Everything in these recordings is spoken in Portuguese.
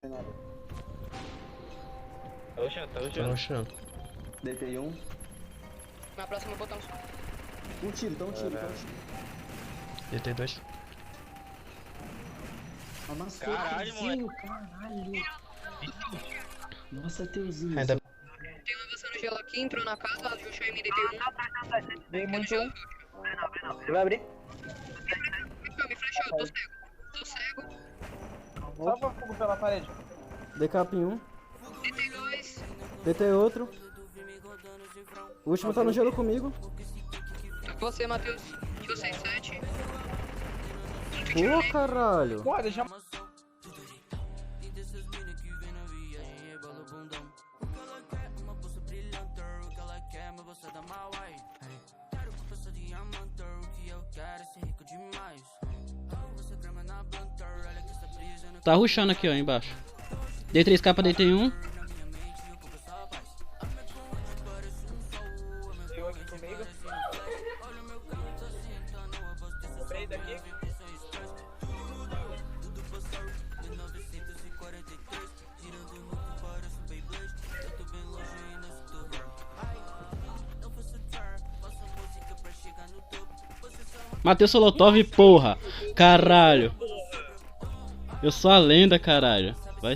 Tem nada. Tá rushando, tá Tô rushando. rushando. Deitei um. Na próxima botão. Um tiro, dá um tiro, dá um tiro. Deitei dois. Amassou Caralho, teuzinho, caralho. Nossa, teuzinho. Ainda Tem um avançando gelo aqui, entrou na casa, viu o Shai me DT1. Vem muito. Você vai abrir? Me flechou, tô cego. Tô cego. Salva fogo pela parede. Decap em um. DT2. Deitei outro. O último tá no gelo comigo. Você, Matheus. Você, 7. Pô, caralho. Porra, deixa. Tá rushando aqui, ó, embaixo. Dei 3 capas, deitei um. Eu aqui comigo. Comprei daqui. Matheus Solotov, porra. Caralho. Eu sou a lenda, caralho. Vai.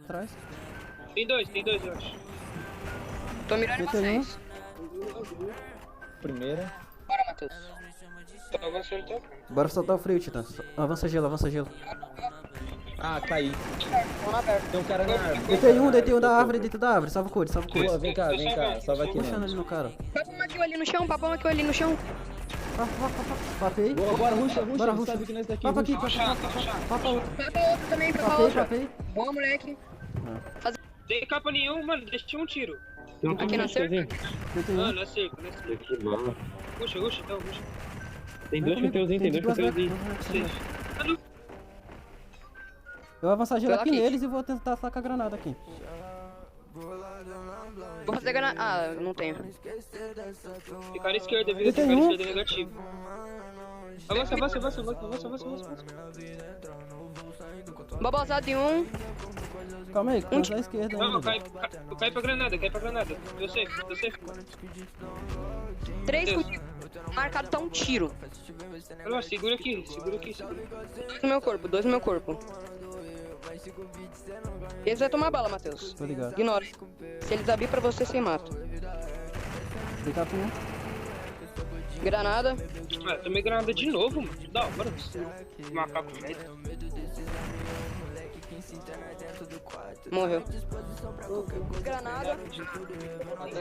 Atrás. Tem dois, eu acho. Tô mirando em DT1. vocês. Primeira. Bora, Matheus. Tá avançando, tá? Bora soltar o frio, Titã. Avança gelo, avança gelo. Ah, caí. Vamos na aberta. Tem um cara na árvore. Deitei um da árvore, dentro da árvore. Salva o code, salva o code. Pô, vem cá. Salva aqui, Puxando né? ali no cara. Papo uma kill ali no chão, papo uma kill ali no chão. Papei. Boa, bora, ruxa. Bora, Você ruxa. sabe que nós daqui. Papa aqui, ruxa. papa outro. Papa outro também, papa Papei, outra. papei. Boa, moleque. Tem capa nenhum, mano, deixa um tiro. Aqui na cerca. Deitei Ah, um. não é seco, não é seco. Ruxa, então, ruxa. Tem Vem dois comigo, chuteuzinhos, tem dois duas chuteuzinhos. vecas. Eu vou avançar gelo Pela aqui aqui. neles e vou tentar sacar a granada aqui. Vou fazer granada. Ah, não tenho. Ficar à esquerda, viu? Deitei Ficar à um. esquerda é negativo. Avança. Babosado em um. Calma aí, que tá à esquerda Não, ainda. cai pra granada, Eu sei. 3 contigo. Marcado tá um tiro. Olha lá, segura aqui. Dois no meu corpo. Eles vai tomar bala, Matheus. Tô ligado. Ignora. Se eles abrir pra você, você mata. Decap um. Granada. Ah, tomei granada de novo, mano. Que da hora. Macaco velho. Morreu. Granada.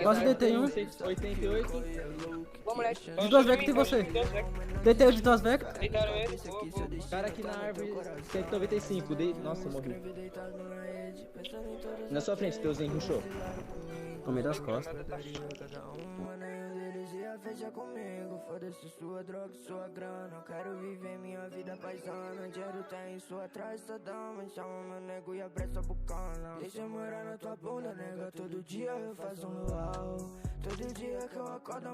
Quase deitei um. 88. Boa, moleque. De duas vecas tem você. Deitei o de duas vecas. Deitaram ele. Cara aqui na árvore, 195. Nossa, morri. Na sua frente, teuzinho, rushou. Tomei das costas. Fecha comigo, foda-se sua droga, sua grana. Eu quero viver minha vida paisana. Dinheiro tem isso atrás, só dama. Chama meu nego e abre essa bucana. Deixa eu morar na tua bunda, nega. Todo dia eu faço um luau. Todo dia que eu acordo,